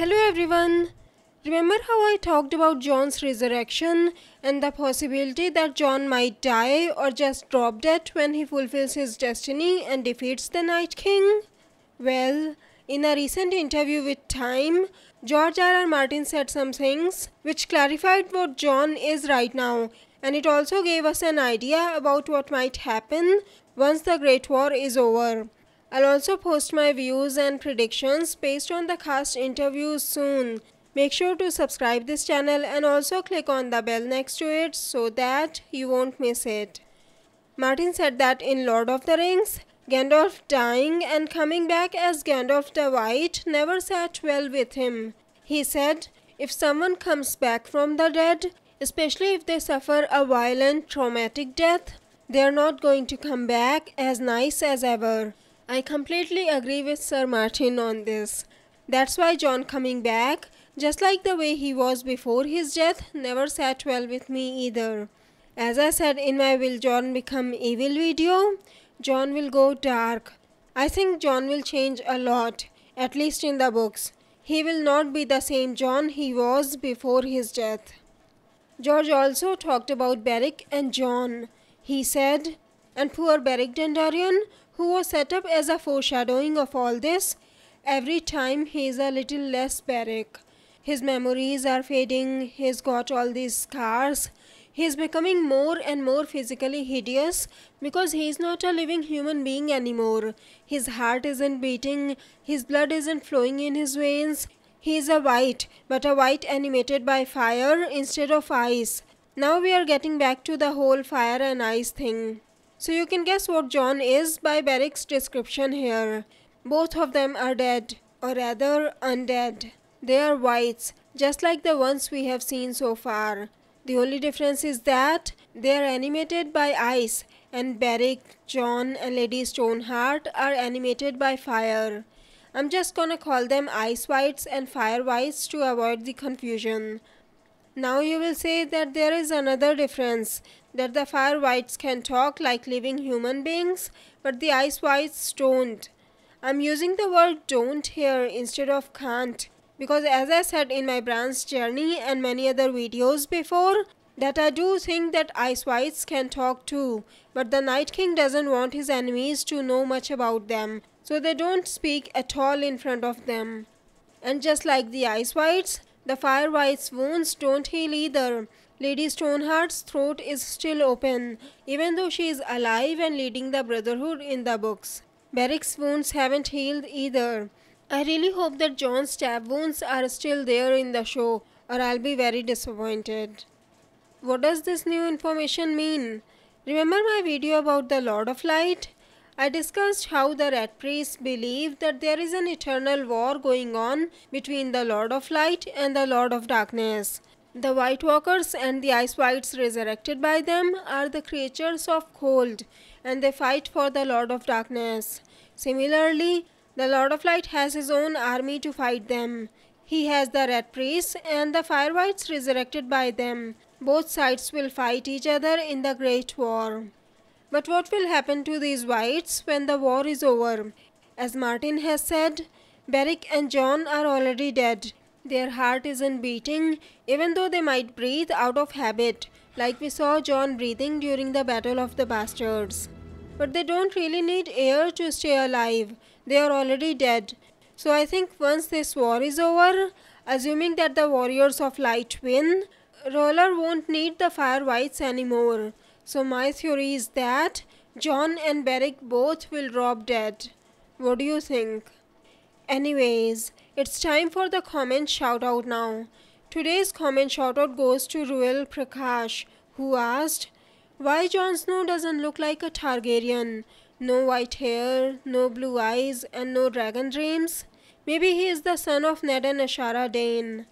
Hello everyone. Remember how I talked about Jon's resurrection and the possibility that Jon might die or just drop dead when he fulfills his destiny and defeats the Night King? Well, in a recent interview with Time, George R. R. Martin said some things which clarified what Jon is right now, and it also gave us an idea about what might happen once the Great War is over. I'll also post my views and predictions based on the cast interviews soon. Make sure to subscribe this channel and also click on the bell next to it so that you won't miss it. Martin said that in Lord of the Rings, Gandalf dying and coming back as Gandalf the White never sat well with him. He said, if someone comes back from the dead, especially if they suffer a violent traumatic death, they are not going to come back as nice as ever. I completely agree with Sir Martin on this. That's why Jon coming back, just like the way he was before his death, never sat well with me either. As I said in my Will Jon Become Evil video, Jon will go dark. I think Jon will change a lot, at least in the books. He will not be the same Jon he was before his death. George also talked about Beric and Jon. He said, and poor Beric Dondarrion, who was set up as a foreshadowing of all this, every time he is a little less Beric. His memories are fading, he's got all these scars, he's becoming more and more physically hideous because he's not a living human being anymore. His heart isn't beating, his blood isn't flowing in his veins. He is a Wight, but a Wight animated by fire instead of ice. Now we are getting back to the whole fire and ice thing. So you can guess what Jon is by Beric's description here. Both of them are dead, or rather undead. They are Wights, just like the ones we have seen so far. The only difference is that they are animated by ice, and Beric, Jon and Lady Stoneheart are animated by fire. I'm just gonna call them Ice Wights and Fire Wights to avoid the confusion. Now you will say that there is another difference, that the Fire Wights can talk like living human beings, but the Ice Wights don't. I'm using the word don't here instead of can't, because as I said in my Bran's journey and many other videos before, that I do think that Ice Wights can talk too, but the Night King doesn't want his enemies to know much about them, so they don't speak at all in front of them. And just like the Ice Wights, the Fire Wights' wounds don't heal either. Lady Stoneheart's throat is still open, even though she is alive and leading the Brotherhood in the books. Beric's wounds haven't healed either. I really hope that Jon's stab wounds are still there in the show, or I'll be very disappointed. What does this new information mean? Remember my video about the Lord of Light? I discussed how the Red Priests believe that there is an eternal war going on between the Lord of Light and the Lord of Darkness. The White Walkers and the Ice Wights resurrected by them are the creatures of cold, and they fight for the Lord of Darkness. Similarly, the Lord of Light has his own army to fight them. He has the Red Priests and the Fire Wights resurrected by them. Both sides will fight each other in the Great War. But what will happen to these Wights when the war is over? As Martin has said, Beric and Jon are already dead. Their heart isn't beating, even though they might breathe out of habit, like we saw Jon breathing during the Battle of the Bastards. But they don't really need air to stay alive. They are already dead. So I think once this war is over, assuming that the Warriors of Light win, Roller won't need the Fire Wights anymore. So my theory is that Jon and Beric both will drop dead. What do you think? Anyways, it's time for the comment shoutout now. Today's comment shoutout goes to Ruel Prakash, who asked, why Jon Snow doesn't look like a Targaryen? No white hair, no blue eyes, and no dragon dreams? Maybe he is the son of Ned and Ashara Dane.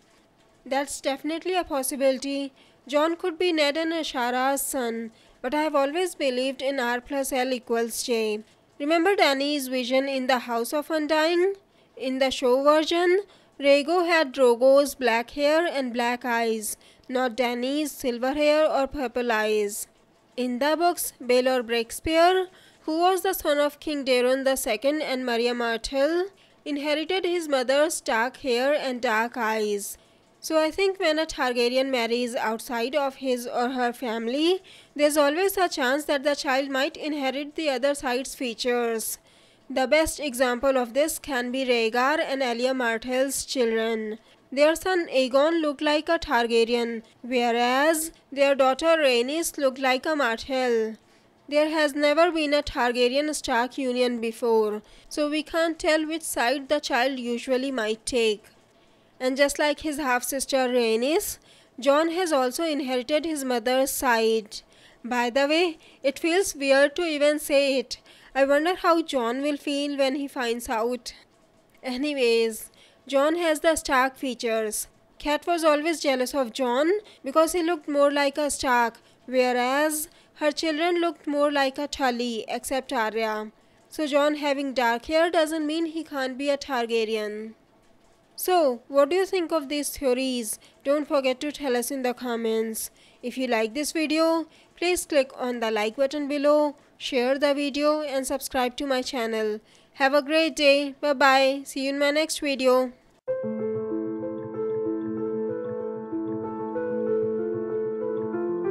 That's definitely a possibility. Jon could be Ned and Ashara's son, but I have always believed in R plus L equals J. Remember Dany's vision in the House of Undying? In the show version, Rhaego had Drogo's black hair and black eyes, not Dany's silver hair or purple eyes. In the books, Baelor Breakspear, who was the son of King Daeron II and Maria Myrtle, inherited his mother's dark hair and dark eyes. So I think when a Targaryen marries outside of his or her family, there's always a chance that the child might inherit the other side's features. The best example of this can be Rhaegar and Elia Martell's children. Their son Aegon looked like a Targaryen, whereas their daughter Rhaenys looked like a Martell. There has never been a Targaryen-Stark union before, so we can't tell which side the child usually might take. And just like his half-sister Rhaenys, Jon has also inherited his mother's side. By the way, it feels weird to even say it. I wonder how Jon will feel when he finds out. Anyways, Jon has the Stark features. Kat was always jealous of Jon because he looked more like a Stark, whereas her children looked more like a Tully, except Arya. So Jon having dark hair doesn't mean he can't be a Targaryen. So, what do you think of these theories? Don't forget to tell us in the comments. If you like this video, please click on the like button below, share the video and subscribe to my channel. Have a great day. Bye bye. See you in my next video.